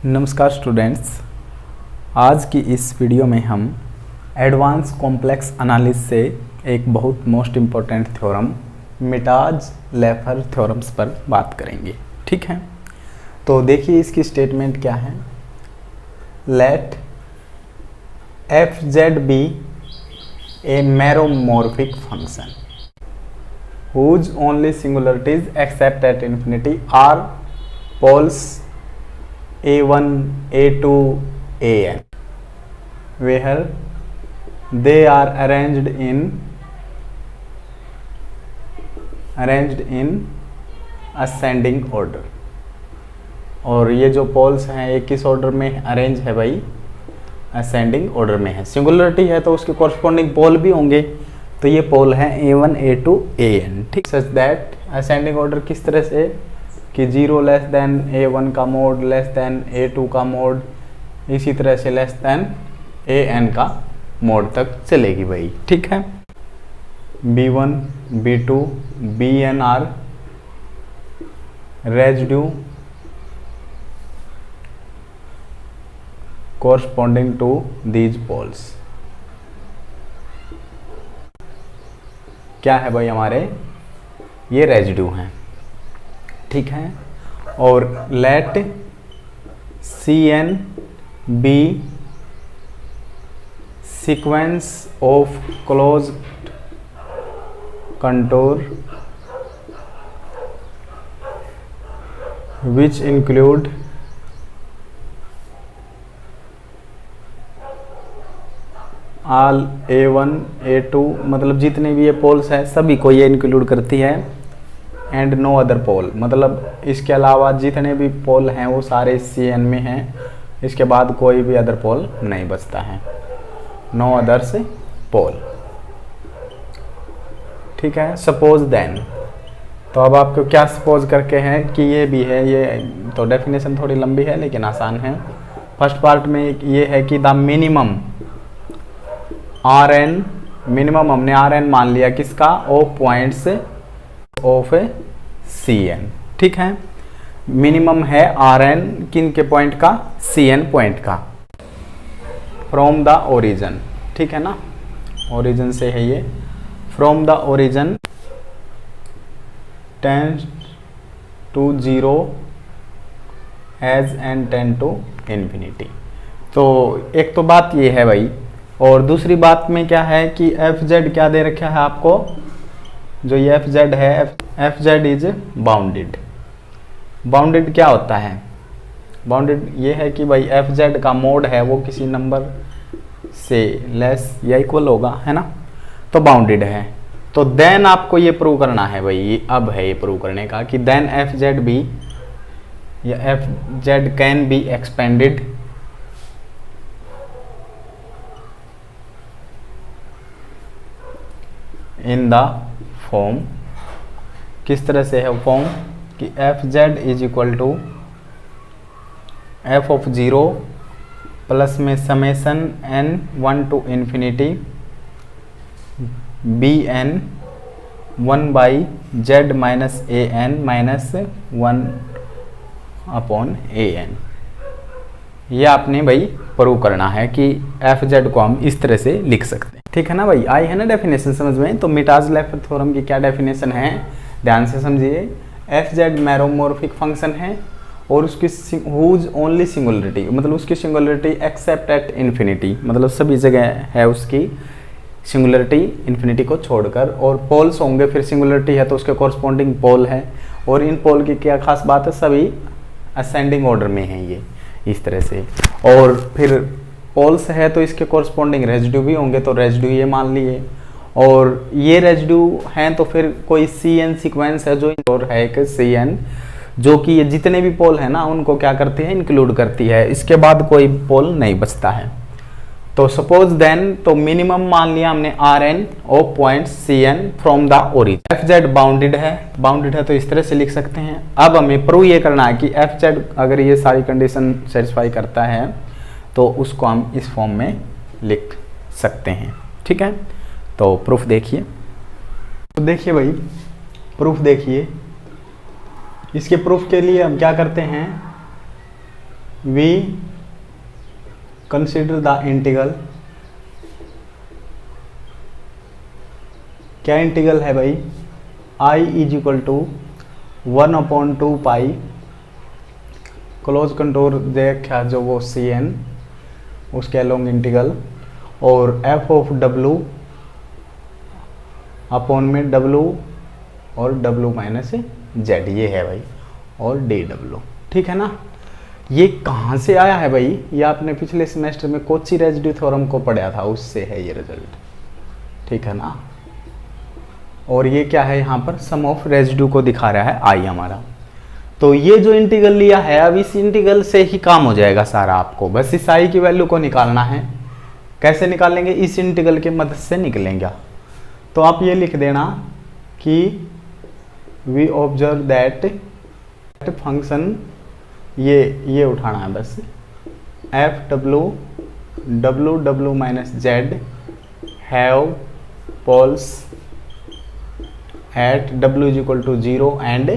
नमस्कार स्टूडेंट्स, आज की इस वीडियो में हम एडवांस कॉम्प्लेक्स एनालिसिस से एक बहुत मोस्ट इम्पोर्टेंट थ्योरम मिटाज-लेफर थ्योरम्स पर बात करेंगे। ठीक है, तो देखिए इसकी स्टेटमेंट क्या है। Late F Z B A मैरोमॉर्फिक function whose only singularities except at infinity are poles a1, a2, an, where they are arranged in ascending order। और ये जो पोल्स हैं ये किस ऑर्डर में अरेंज है भाई? असेंडिंग ऑर्डर में है। सिंगुलरिटी है तो उसके कॉरस्पॉन्डिंग पोल भी होंगे, तो ये पोल है a1, a2, an। ठीक, सच दैट असेंडिंग ऑर्डर किस तरह से कि 0 लेस देन a1 का मोड, लेस देन a2 का मोड, इसी तरह से लेस देन an का मोड तक चलेगी भाई। ठीक है, b1, b2, bn are residue corresponding to these poles। क्या है भाई? हमारे ये रेजिड्यू हैं। ठीक है, और let Cn be sequence of closed contour which include all a1, a2, मतलब जितने भी ये पोल्स हैं सभी को ये इंक्लूड करती है। एंड नो अदर पोल, मतलब इसके अलावा जितने भी पोल हैं वो सारे Cn में हैं, इसके बाद कोई भी अदर पोल नहीं बचता है। नो अदर्स पोल। ठीक है, सपोज देन, तो अब आपको क्या सपोज करके हैं कि ये भी है। ये तो डेफिनेशन थोड़ी लंबी है लेकिन आसान है। फर्स्ट पार्ट में ये है कि द मिनिमम Rn, मिनिमम हमने Rn मान लिया किसका? Of points of Cn। ठीक है, मिनिमम है Rn किन के पॉइंट का? Cn पॉइंट का, फ्रॉम द ओरिजिन। ठीक है ना, ओरिजिन से है ये। From the origin tends to 0 as n tend to infinity. तो एक तो बात ये है भाई, और दूसरी बात में क्या है कि एफ जेड क्या दे रखा है आपको? जो ये एफ जेड है, F Z is bounded. Bounded क्या होता है? बाउंडेड ये है कि भाई एफ जेड का मोड है वो किसी नंबर से लेस या इक्वल होगा, है ना, तो बाउंडेड है। तो देन आपको ये प्रूव करना है भाई, ये अब है ये प्रूव करने का कि देन एफ जेड बी या F Z can be expanded in the form. किस तरह से है फॉर्म कि F Z is equal to F of 0 plus में summation n 1 to infinity B N 1 by Z minus A N minus 1 upon A N. ये आपने भाई prove करना है कि एफ जेड को हम इस तरह से लिख सकते हैं। ठीक है ना भाई, आई है ना डेफिनेशन समझ में? तो मिटाज-लेफर थ्योरम की क्या डेफिनेशन है, ध्यान से समझिए। एफ जेड मैरोमॉर्फिक फंक्शन है और उसकी हुज ओनली सिंगुलरिटी, मतलब उसकी सिंगुलरिटी एक्सेप्ट एट इन्फिनिटी, मतलब सभी जगह है उसकी सिंगुलरिटी इन्फिनिटी को छोड़कर। और पोल्स होंगे, फिर सिंगुलरिटी है तो उसके कॉरस्पॉन्डिंग पोल है। और इन पोल की क्या खास बात है? सभी असेंडिंग ऑर्डर में है ये, इस तरह से। और फिर पोल्स है तो इसके कॉरस्पॉन्डिंग रेजिड्यू भी होंगे, तो रेजिड्यू ये मान लिए। और ये रेजिड्यू हैं तो फिर कोई Cn सीक्वेंस है जो और है एक Cn जो कि ये जितने भी पोल है ना उनको क्या करती है? इंक्लूड करती है। इसके बाद कोई पोल नहीं बचता है। तो सपोज देन, तो मिनिमम मान लिया हमने Rn of point Cn from the origin. F Z bounded है, बाउंडेड है तो इस तरह से लिख सकते हैं। अब हमें प्रूव ये करना है कि एफ जेड अगर ये सारी कंडीशन सेटिस्फाई करता है तो उसको हम इस फॉर्म में लिख सकते हैं। ठीक है, तो प्रूफ देखिए। तो देखिए भाई, प्रूफ देखिए। इसके प्रूफ के लिए हम क्या करते हैं, वी कंसिडर द इंटीग्रल, क्या इंटीग्रल है भाई, i is equal to 1/2 pi close contour देखा जो वो cn उसके अलोंग इंटीग्रल, और f ऑफ w अपॉन में w और w माइनस z ये है भाई, और dw। ठीक है ना। ये कहाँ से आया है भाई, ये आपने पिछले सेमेस्टर में कोची रेजिड्यू थ्योरम को पढ़ा था, उससे है ये रिजल्ट। ठीक है ना। और ये क्या है, यहाँ पर सम ऑफ रेजिड्यू को दिखा रहा है आई हमारा। तो ये जो इंटीग्रल लिया है, अब इस इंटीग्रल से ही काम हो जाएगा सारा। आपको बस इस आई की वैल्यू को निकालना है। कैसे निकालेंगे, इस इंटीग्रल के मदद से निकलेंगे। तो आप ये लिख देना कि वी ऑब्जर्व दैट फंक्शन, ये उठाना है बस, एफ डब्ल्यू minus z have poles at w is equal to 0 and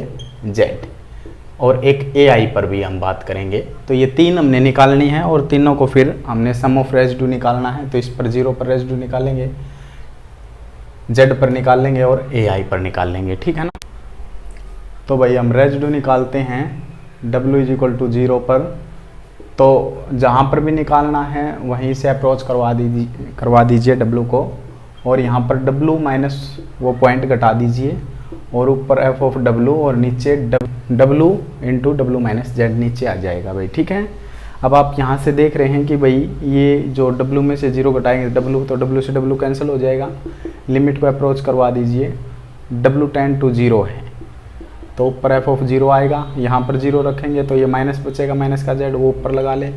z, और एक ए आई पर भी हम बात करेंगे। तो ये तीन हमने निकालनी है, और तीनों को फिर हमने सम ऑफ रेजिड्यू निकालना है। तो इस पर 0 पर रेजिड्यू निकालेंगे, z पर निकाल लेंगे, और ए आई पर निकाल लेंगे। ठीक है ना। तो भाई हम रेजिड्यू निकालते हैं w इज इक्वल टू 0 पर। तो जहाँ पर भी निकालना है वहीं से अप्रोच करवा दीजिए w को, और यहाँ पर w माइनस वो पॉइंट घटा दीजिए, और ऊपर f ऑफ w, और नीचे w into w minus Z नीचे आ जाएगा भाई। ठीक है। अब आप यहाँ से देख रहे हैं कि भाई ये जो w में से 0 घटाएंगे w, तो w से w कैंसिल हो जाएगा। लिमिट को अप्रोच करवा दीजिए, w टेंड टू 0 है, तो ऊपर f ऑफ 0 आएगा, यहाँ पर 0 रखेंगे तो ये माइनस बचेगा, माइनस का z वो ऊपर लगा ले।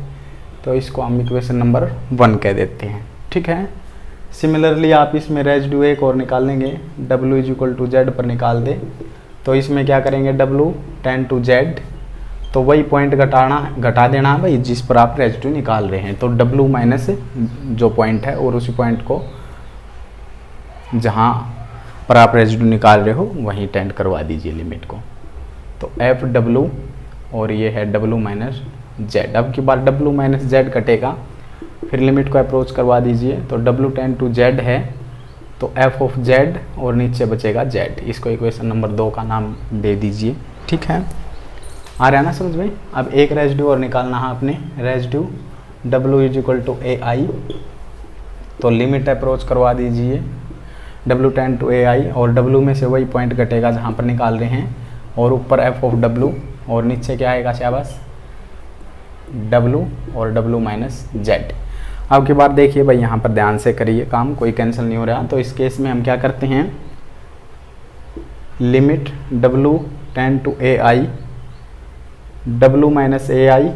तो इसको हम इक्वेशन नंबर 1 कह देते हैं। ठीक है। सिमिलरली आप इसमें रेजिड्यू एक और निकाल लेंगे, w is equal to z पर निकाल दे। तो इसमें क्या करेंगे, w टेंड टू जेड, तो वही पॉइंट घटा देना है भाई जिस पर आप रेजिड्यू निकाल रहे हैं। तो w माइनस जो पॉइंट है, और उसी पॉइंट को जहाँ पर आप रेजिड्यू निकाल रहे हो वहीं टेंड करवा दीजिए लिमिट को। तो एफ डब्लू, और ये है w माइनस जेड। अब की बार w माइनस जेड कटेगा, फिर लिमिट को अप्रोच करवा दीजिए। तो w टेंड टू जेड है, तो f ऑफ z, और नीचे बचेगा z। इसको इक्वेशन नंबर 2 का नाम दे दीजिए। ठीक है। आ रहा है ना समझ में। अब एक रेजिड्यू और निकालना है आपने, residue w is equal to A I. तो लिमिट अप्रोच करवा दीजिए, w tend to A I, और w में से वही पॉइंट घटेगा जहाँ पर निकाल रहे हैं, और ऊपर f ऑफ w, और नीचे क्या आएगा शाबाश w, और w माइनस जेड। अब की बार देखिए भाई, यहाँ पर ध्यान से करिए काम, कोई कैंसिल नहीं हो रहा। तो इस केस में हम क्या करते हैं, limit w tend to A I, w minus A I,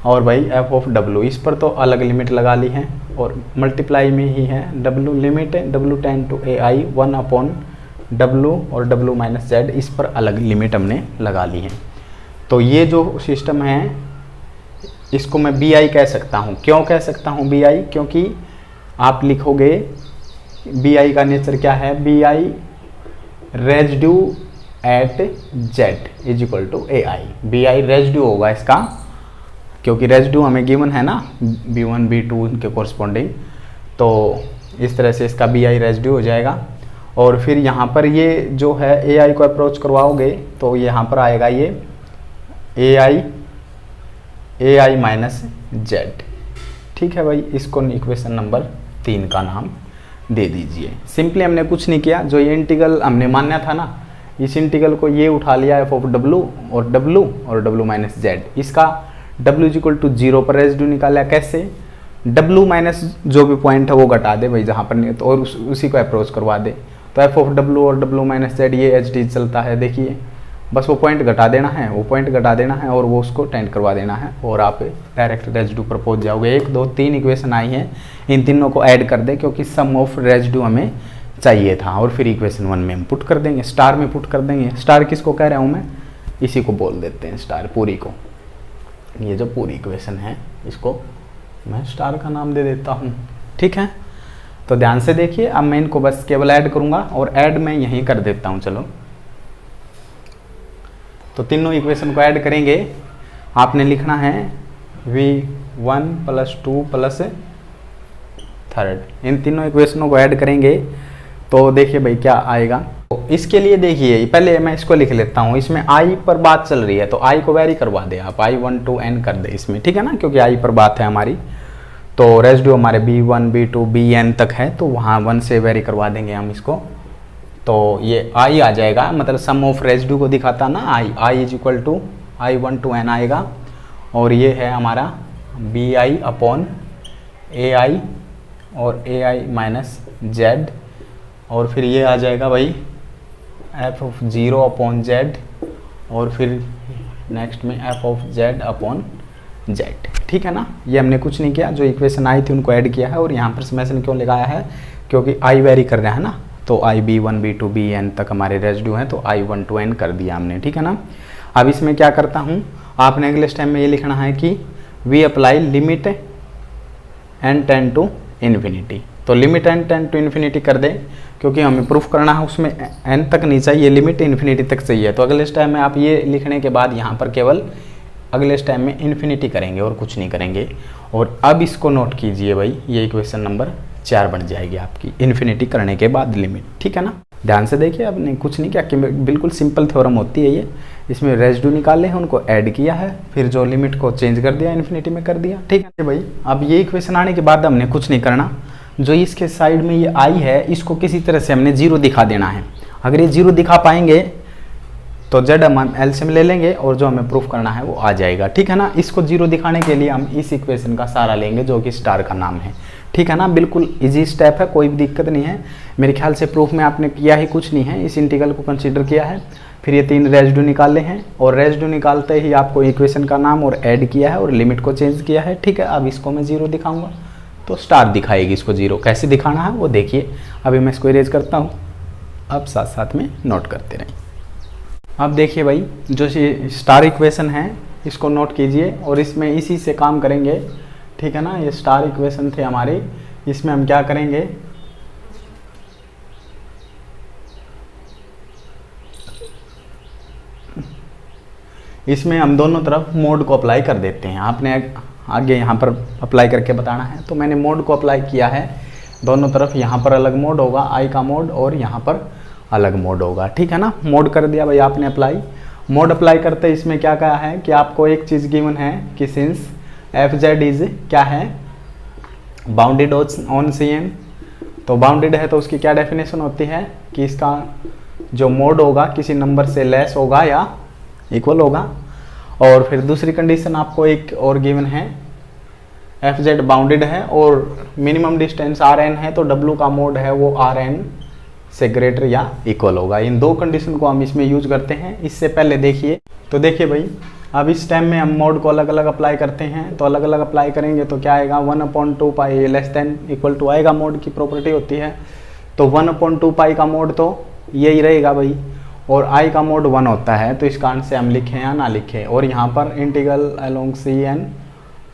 और भाई f ऑफ w। इस पर तो अलग लिमिट लगा ली है, और मल्टीप्लाई में ही है w limit w tend to A i 1/w, और w माइनस जेड, इस पर अलग लिमिट हमने लगा ली है। तो ये जो सिस्टम है इसको मैं बी आई कह सकता हूँ। क्यों कह सकता हूँ बी आई, क्योंकि आप लिखोगे बी आई का नेचर क्या है, b i residue at z is equal to A i. B i residue होगा इसका, क्योंकि रेजिड्यू हमें गिवन है ना b1 b2 के कोरस्पॉन्डिंग। तो इस तरह से इसका बी आई रेजिड्यू हो जाएगा। और फिर यहाँ पर ये जो है ए आई को अप्रोच करवाओगे तो यहाँ पर आएगा ये ए आई माइनस जेड। ठीक है भाई, इसको इक्वेशन नंबर 3 का नाम दे दीजिए। सिंपली हमने कुछ नहीं किया, जो ये इंटीग्रल हमने मानना था ना, इस इंटीग्रल को ये उठा लिया एफ ऑफ डब्लू और डब्लू माइनस जेड। इसका w इज इक्वल टू 0 पर रेजिड्यू निकाला। कैसे, w माइनस जो भी पॉइंट है वो घटा दे भाई जहाँ पर नहीं, तो और उसी को अप्रोच करवा दे। तो एफ ऑफ w और w माइनस जेड ये एच डी चलता है। देखिए बस वो पॉइंट घटा देना है, वो पॉइंट घटा देना है और वो उसको टेंड करवा देना है, और आप डायरेक्ट रेजिड्यू पर पहुंच जाओगे। 1 2 3 इक्वेशन आई हैं, इन तीनों को ऐड कर दे क्योंकि सम ऑफ रेजिड्यू हमें चाहिए था, और फिर इक्वेशन 1 में हम पुट कर देंगे, स्टार में पुट कर देंगे। स्टार किसको कह रहा हूँ मैं, इसी को बोल देते हैं स्टार, पूरी को। ये जो पूरी इक्वेशन है इसको मैं स्टार का नाम दे देता हूँ। ठीक है, तो ध्यान से देखिए। अब मैं इनको बस केवल ऐड करूँगा, और ऐड मैं यहीं कर देता हूँ। चलो, तो तीनों इक्वेशन को ऐड करेंगे आपने लिखना है v1 + 2 + 3rd, इन तीनों इक्वेशनों को ऐड करेंगे तो देखिए भाई क्या आएगा। तो इसके लिए देखिए पहले मैं इसको लिख लेता हूँ, इसमें i पर बात चल रही है तो i को वेरी करवा दे आप, i1 to n कर दे इसमें, ठीक है ना, क्योंकि i पर बात है हमारी। तो रेसिड्यू हमारे b1 b2 bn तक है तो वहाँ 1 से वेरी करवा देंगे हम इसको, तो ये i आ जाएगा, मतलब सम ऑफ रेसिड्यू को दिखाता ना i = i1 to n आएगा। और ये है हमारा bi/ai और ai - z, और फिर ये आ जाएगा भाई f(0/z) और फिर नेक्स्ट में f(z/z), ठीक है ना। ये हमने कुछ नहीं किया, जो इक्वेशन आई थी उनको ऐड किया है। और यहाँ पर समेशन क्यों लगाया है, क्योंकि i वेरी कर रहा है ना, तो i b1 b2 bn तक हमारे रेसिड्यू हैं तो i1 to n कर दिया हमने, ठीक है ना। अब इसमें क्या करता हूँ, आपने अगले स्टेप में ये लिखना है कि we apply limit n tend to infinity. तो limit n tend to infinity कर दें, क्योंकि हमें प्रूफ करना है उसमें n तक नहीं चाहिए, लिमिट इन्फिनिटी तक चाहिए। तो अगले स्टेप में आप ये लिखने के बाद यहाँ पर केवल अगले स्टेप में इन्फिनिटी करेंगे और कुछ नहीं करेंगे। और अब इसको नोट कीजिए भाई, ये इक्वेशन नंबर 4 बन जाएगी आपकी इन्फिनिटी करने के बाद लिमिट, ठीक है ना। ध्यान से देखिए, आपने कुछ नहीं किया कि बिल्कुल सिंपल थ्योरम होती है ये। इसमें रेसिड्यू निकाले हैं, उनको ऐड किया है, फिर जो लिमिट को चेंज कर दिया इन्फिनिटी में कर दिया, ठीक है भाई। अब ये इक्वेशन आने के बाद हमने कुछ नहीं करना, जो इसके साइड में ये आई है इसको किसी तरह से हमने 0 दिखा देना है। अगर ये 0 दिखा पाएंगे तो जेड हम एलसीएम ले लेंगे और जो हमें प्रूफ करना है वो आ जाएगा, ठीक है ना। इसको 0 दिखाने के लिए हम इस इक्वेशन का सहारा लेंगे जो कि स्टार का नाम है, ठीक है ना। बिल्कुल इजी स्टेप है, कोई भी दिक्कत नहीं है। मेरे ख्याल से प्रूफ में आपने किया ही कुछ नहीं है, इस इंटीग्रल को कंसीडर किया है, फिर ये 3 रेसिड्यू निकाले हैं और रेसिड्यू निकालते ही आपको इक्वेशन का नाम और ऐड किया है और लिमिट को चेंज किया है, ठीक है। अब इसको मैं 0 दिखाऊंगा तो स्टार दिखाएगी इसको 0। कैसे दिखाना है वो देखिए। अभी मैं इसको इरेज करता हूँ, अब साथ साथ में नोट करते रहें। अब देखिए भाई, जो स्टार इक्वेशन है इसको नोट कीजिए और इसमें इसी से काम करेंगे, ठीक है ना। ये स्टार इक्वेशन थे हमारे, इसमें हम क्या करेंगे, इसमें हम दोनों तरफ मोड को अप्लाई कर देते हैं। आपने आगे यहाँ पर अप्लाई करके बताना है, तो मैंने मोड को अप्लाई किया है दोनों तरफ। यहाँ पर अलग मोड होगा आई का मोड और यहाँ पर अलग मोड होगा, ठीक है ना। मोड कर दिया भाई आपने अप्लाई। मोड अप्लाई करते इसमें क्या कहा है कि आपको एक चीज़ गिवन है कि सिंस एफ जेड इज क्या है, बाउंडेड ऑन सी एन। तो बाउंडेड है तो उसकी क्या डेफिनेशन होती है कि इसका जो मोड होगा किसी नंबर से लेस होगा या इक्वल होगा। और फिर दूसरी कंडीशन आपको एक और गिवन है, एफ जेड बाउंडेड है और मिनिमम डिस्टेंस आर एन है, तो डब्ल्यू का मोड है वो आर एन से ग्रेटर या इक्वल होगा। इन 2 कंडीशन को हम इसमें यूज करते हैं। इससे पहले देखिए, तो देखिए भाई, अब इस टाइम में हम मोड को अलग अलग अप्लाई करते हैं, तो अलग अलग अप्लाई करेंगे तो क्या आएगा, 1/2 pi less than equal to आएगा, मोड की प्रॉपर्टी होती है। तो 1/2 पाई का मोड तो यही रहेगा भाई, और आई का मोड 1 होता है, तो इसका आंसर हम लिखें या ना लिखें। और यहाँ पर इंटीग्रल अलोंग सी एन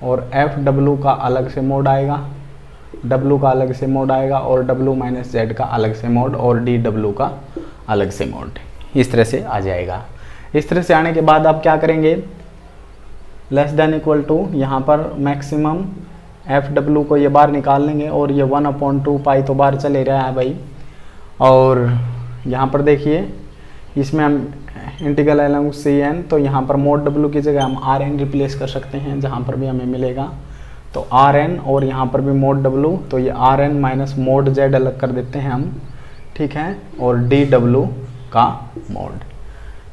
और एफ डब्ल्यू का अलग से मोड आएगा, डब्ल्यू का अलग से मोड आएगा और डब्ल्यू माइनस जेड का अलग से मोड और डी डब्ल्यू का अलग से मोड, इस तरह से आ जाएगा। इस तरह से आने के बाद आप क्या करेंगे, लेस देन इक्वल टू यहाँ पर मैक्सिमम एफ डब्ल्यू को ये बाहर निकाल लेंगे और ये 1/2 पाई तो बाहर चले रहा है भाई। और यहाँ पर देखिए, इसमें हम इंटीग्रल अलोंग सी एन, तो यहाँ पर मोड डब्ल्यू की जगह हम आर एन रिप्लेस कर सकते हैं, जहाँ पर भी हमें मिलेगा। तो आर एन और यहाँ पर भी मोड डब्ल्यू, तो ये r N minus mod z अलग कर देते हैं हम, ठीक है, और डी डब्ल्यू का मोड,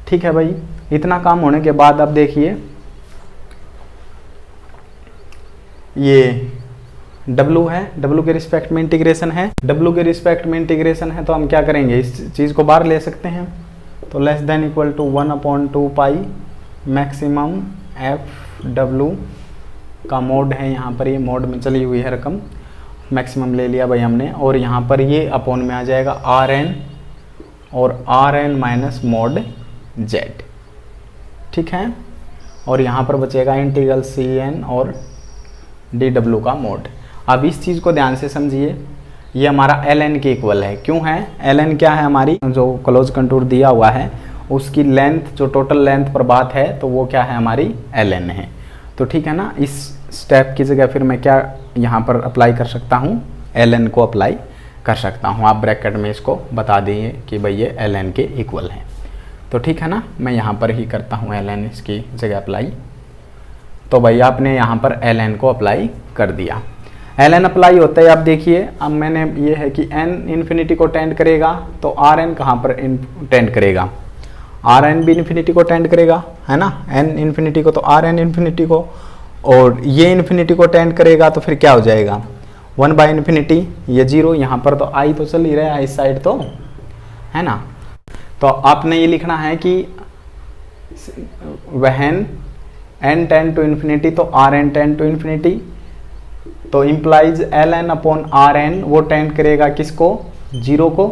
ठीक है भाई। इतना काम होने के बाद अब देखिए, ये W है, W के रिस्पेक्ट में इंटीग्रेशन है, W के रिस्पेक्ट में इंटीग्रेशन है, तो हम क्या करेंगे, इस चीज़ को बाहर ले सकते हैं। तो less than equal to 1/2 pi maximum f डब्ल्यू का मोड है, यहाँ पर ये मोड में चली हुई है रकम, मैक्सिमम ले लिया भाई हमने। और यहाँ पर ये अपॉन में आ जाएगा आर एन और R N minus mod Z, ठीक है। और यहाँ पर बचेगा इंटीग्रल सी एन और डी डब्ल्यू का मोड। अब इस चीज़ को ध्यान से समझिए, ये हमारा एल एन के इक्वल है। क्यों है, एल एन क्या है, हमारी जो क्लोज कंटूर दिया हुआ है उसकी लेंथ जो टोटल लेंथ पर बात है तो वो क्या है हमारी ln है। तो ठीक है ना, इस स्टेप की जगह फिर मैं क्या यहाँ पर अप्लाई कर सकता हूँ, ln को अप्लाई कर सकता हूँ। आप ब्रैकेट में इसको बता दीजिए कि भाई ये ln के इक्वल है। तो ठीक है ना, मैं यहाँ पर ही करता हूँ ln इसकी जगह अप्लाई। तो भाई आपने यहाँ पर ln को अप्लाई कर दिया। ln अप्लाई होता है, आप देखिए अब मैंने ये है कि n इन्फिनिटी को टेंड करेगा तो Rn कहाँ पर टेंड करेगा, Rn भी इन्फिनिटी को टेंड करेगा, है ना, n इन्फिनिटी को तो Rn इन्फिनिटी को, और ये इन्फिनिटी को टेंड करेगा तो फिर क्या हो जाएगा 1/∞, ये 0, यहाँ पर तो i तो चल ही रहा है इस साइड तो, है ना। तो आपने ये लिखना है कि when n tend to infinity तो Rn टेंड टू इन्फिनिटी, तो इम्प्लाइज ln अपॉन Rn वो टेंड करेगा किसको, 0 को,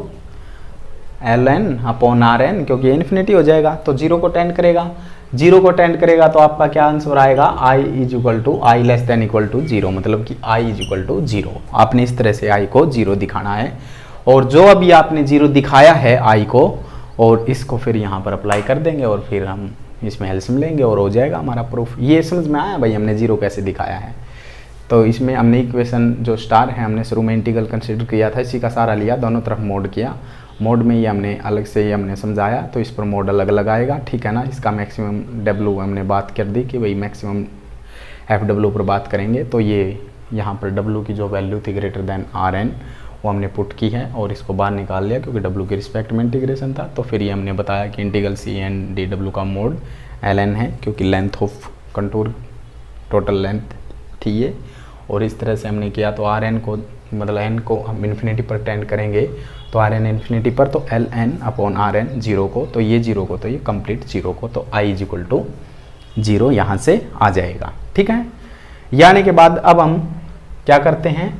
ln अपॉन Rn क्योंकि इन्फिनिटी हो जाएगा तो 0 को टेंड करेगा, 0 को टेंड करेगा तो आपका क्या आंसर आएगा, i ≤ 0, मतलब कि i = 0। आपने इस तरह से i को 0 दिखाना है, और जो अभी आपने 0 दिखाया है i को, और इसको फिर यहाँ पर अप्लाई कर देंगे और फिर हम इसमें एलसीएम लेंगे और हो जाएगा हमारा प्रूफ। ये समझ में आया भाई हमने 0 कैसे दिखाया है। तो इसमें हमने इक्वेशन जो स्टार है हमने शुरू में इंटीग्रल कंसिडर किया था, इसी का सहारा लिया, दोनों तरफ मोड किया, मोड में ये हमने अलग से ये हमने समझाया, तो इस पर मोड अलग अलग आएगा, ठीक है ना। इसका मैक्सिमम डब्ल्यू हमने बात कर दी कि भाई मैक्सिमम एफ पर बात करेंगे, तो ये यहाँ पर डब्ल्यू की जो वैल्यू थी ग्रेटर देन Rn वो हमने पुट की है और इसको बाहर निकाल लिया क्योंकि डब्ल्यू के रिस्पेक्ट में इंटीग्रेशन था। तो फिर ये हमने बताया कि इंटीग्रल CN/dw का मोड ln है क्योंकि length of contour total length थी ये, और इस तरह से हमने किया। तो Rn को मतलब n को हम इन्फिनिटी पर टेंड करेंगे तो Rn इन्फिनिटी पर, तो ln अपॉन Rn 0 को, तो ये 0 को, तो ये कंप्लीट 0 को, तो i = 0 यहाँ से आ जाएगा, ठीक है। यानी के बाद अब हम क्या करते हैं,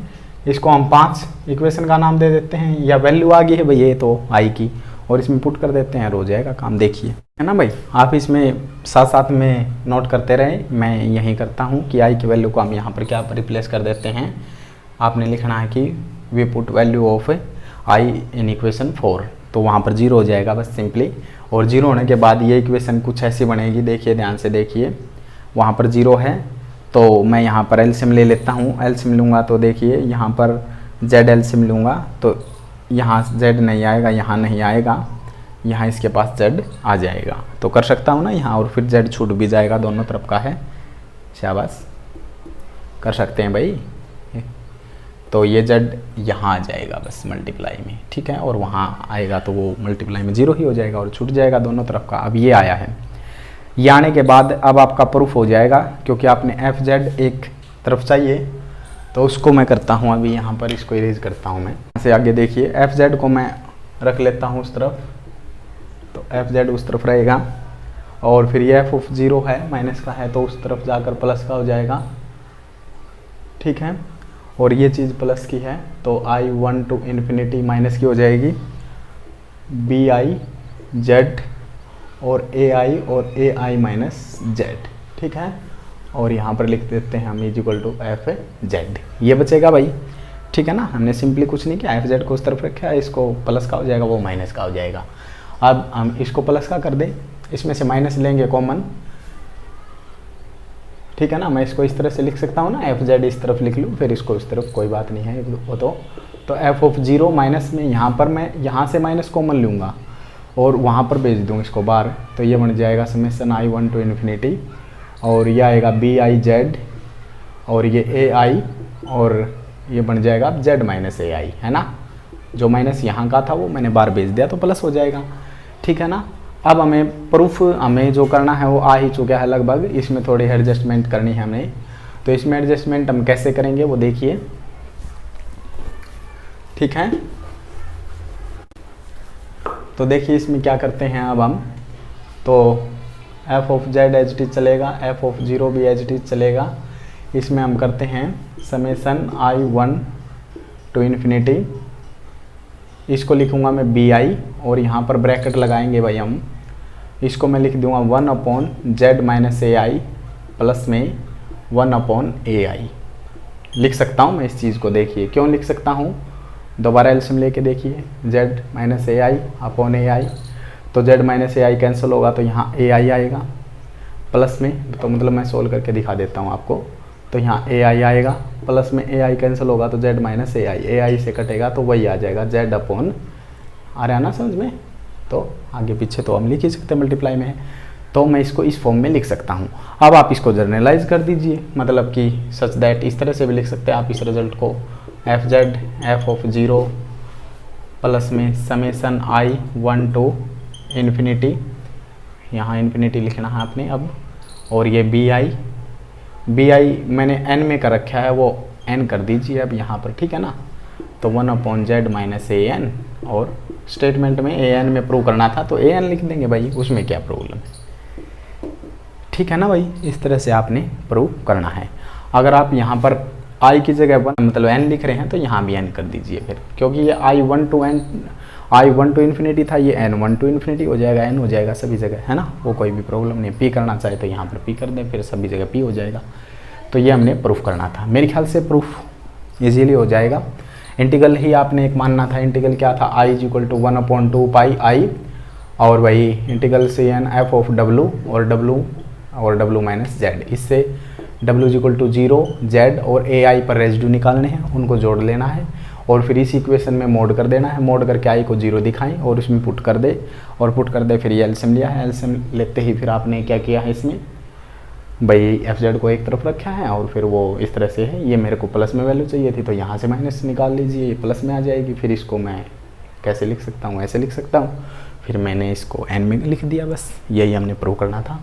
इसको हम 5 इक्वेशन का नाम दे देते हैं, या वैल्यू आ गई है भाई ये तो i की, और इसमें पुट कर देते हैं, हो जाएगा काम, देखिए, है ना भाई। आप इसमें साथ साथ में नोट करते रहें, मैं यही करता हूँ कि i की वैल्यू को हम यहाँ पर क्या रिप्लेस कर देते हैं। आपने लिखना है कि we put value of i in equation 4, तो वहाँ पर 0 हो जाएगा बस सिंपली, और 0 होने के बाद ये इक्वेशन कुछ ऐसी बनेगी, देखिए ध्यान से देखिए, वहाँ पर 0 है तो मैं यहाँ पर एलसीएम ले लेता हूँ, एलसीएम लूँगा तो देखिए यहाँ पर जेड एलसीएम लूँगा तो यहाँ जेड नहीं आएगा, यहाँ नहीं आएगा, यहाँ इसके पास जेड आ जाएगा, तो कर सकता हूँ ना यहाँ, और फिर जेड छूट भी जाएगा, दोनों तरफ का है, शाबाश, कर सकते हैं भाई। तो ये जेड यहाँ आ जाएगा बस मल्टीप्लाई में, ठीक है, और वहाँ आएगा तो वो मल्टीप्लाई में 0 ही हो जाएगा और छूट जाएगा दोनों तरफ का। अब ये आया है, ये आने के बाद अब आपका प्रूफ हो जाएगा, क्योंकि आपने एफ जेड एक तरफ चाहिए, तो उसको मैं करता हूँ अभी यहाँ पर, इसको इरेज करता हूँ मैं यहाँ से आगे। देखिए एफ जेड को मैं रख लेता हूँ उस तरफ, तो एफ जेड उस तरफ रहेगा, और फिर ये एफ ऑफ 0 है, माइनस का है, तो उस तरफ जाकर प्लस का हो जाएगा, ठीक है, और ये चीज़ प्लस की है तो i1 to इन्फिनिटी माइनस की हो जाएगी, bi z और ai और ai माइनस जेड, ठीक है, और यहाँ पर लिख देते हैं हम = एफ जेड, ये बचेगा भाई, ठीक है ना। हमने सिंपली कुछ नहीं किया, एफ जेड को उस तरफ रखा है, इसको प्लस का हो जाएगा, वो माइनस का हो जाएगा। अब हम इसको प्लस का कर दें, इसमें से माइनस लेंगे कॉमन, ठीक है ना, मैं इसको इस तरह से लिख सकता हूँ ना, एफ जेड इस तरफ लिख लूँ, फिर इसको इस तरफ, कोई बात नहीं है वो तो एफ ऑफ 0 माइनस में यहाँ पर मैं यहाँ से माइनस कॉमन लूँगा और वहाँ पर भेज दूँ इसको बाहर, तो ये बन जाएगा समेशन i1 to इन्फिनिटी, और ये आएगा bi और ये ai, और ये बन जाएगा z माइनस ai, है ना, जो माइनस यहाँ का था वो मैंने बाहर भेज दिया तो प्लस हो जाएगा, ठीक है ना। अब हमें प्रूफ हमें जो करना है वो आ ही चुका है लगभग, इसमें थोड़ी एडजस्टमेंट करनी है हमें, तो इसमें एडजस्टमेंट हम कैसे करेंगे वो देखिए, ठीक है। तो देखिए इसमें क्या करते हैं अब हम, तो F of Z H T चलेगा, एफ ऑफ 0 भी एच टी चलेगा, इसमें हम करते हैं समेशन i1 to इन्फिनिटी, इसको लिखूंगा मैं bi, और यहाँ पर ब्रैकेट लगाएंगे भाई हम, इसको मैं लिख दूंगा 1/z माइनस ai प्लस में 1/ai, लिख सकता हूँ मैं इस चीज़ को, देखिए क्यों लिख सकता हूँ, दोबारा एलसीएम लेके देखिए, z minus ai upon ai, तो z minus A I cancel होगा तो यहाँ ए आई आएगा प्लस में, तो मतलब मैं सोल्व करके दिखा देता हूँ आपको। तो यहाँ ए आई आएगा प्लस में ए आई कैंसिल होगा तो z माइनस ए आई से कटेगा तो वही आ जाएगा z अपॉन, आ रहा है ना समझ में। तो आगे पीछे तो हम लिख ही सकते हैं, मल्टीप्लाई में है तो मैं इसको इस फॉर्म में लिख सकता हूँ। अब आप इसको जर्नलाइज कर दीजिए, मतलब कि सच दैट इस तरह से भी लिख सकते हैं आप इस रिजल्ट को, F Z F of 0 plus में समेसन i 1 to इन्फिनिटी, यहाँ इन्फिनिटी लिखना है आपने अब, और ये बी आई मैंने n में कर रखा है वो n कर दीजिए अब यहाँ पर, ठीक है ना। तो 1 upon Z minus A N, और स्टेटमेंट में ए एन में प्रूव करना था तो ए एन लिख देंगे भाई, उसमें क्या प्रॉब्लम है, ठीक है ना भाई। इस तरह से आपने प्रूव करना है। अगर आप यहाँ पर i की जगह पर मतलब n लिख रहे हैं तो यहाँ भी n कर दीजिए फिर, क्योंकि ये i 1 to इन्फिनिटी था, ये n 1 to इन्फिनिटी हो जाएगा, n हो जाएगा सभी जगह, है ना, वो कोई भी प्रॉब्लम नहीं। p करना चाहे तो यहाँ पर p कर दें, फिर सभी जगह p हो जाएगा। तो ये हमने प्रूफ करना था, मेरे ख्याल से प्रूफ इजीली हो जाएगा। इंटीग्रल ही आपने एक मानना था, इंटीग्रल क्या था, i = 1/2 पाई i, और वही इंटीग्रल से n f ऑफ w और w माइनस जेड, इससे w = 0, z और ai पर रेजिड्यू निकालने हैं, उनको जोड़ लेना है और फिर इस इक्वेशन में मोड कर देना है, मोड करके i को 0 दिखाएं और उसमें पुट कर दे, और पुट कर दे फिर ये एलसीएम लिया है, एलसीएम लेते ही फिर आपने क्या किया है इसमें भाई एफ जेड को एक तरफ रखा है और फिर वो इस तरह से है, ये मेरे को प्लस में वैल्यू चाहिए थी तो यहाँ से माइनस निकाल लीजिए, ये प्लस में आ जाएगी। फिर इसको मैं कैसे लिख सकता हूँ, ऐसे लिख सकता हूँ, फिर मैंने इसको एन में लिख दिया, बस यही हमने प्रूव करना था।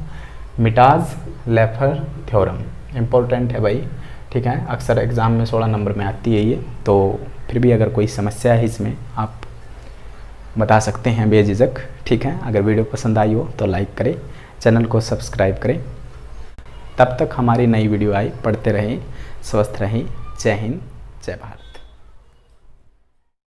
मिटाज-लेफर थ्योरम इम्पोर्टेंट है भाई, ठीक है, अक्सर एग्ज़ाम में 16 नंबर में आती है ये, तो फिर भी अगर कोई समस्या है इसमें आप बता सकते हैं बेझिझक, ठीक है। अगर वीडियो पसंद आई हो तो लाइक करें, चैनल को सब्सक्राइब करें। तब तक हमारी नई वीडियो आए, पढ़ते रहें, स्वस्थ रहें। जय हिंद, जय भारत।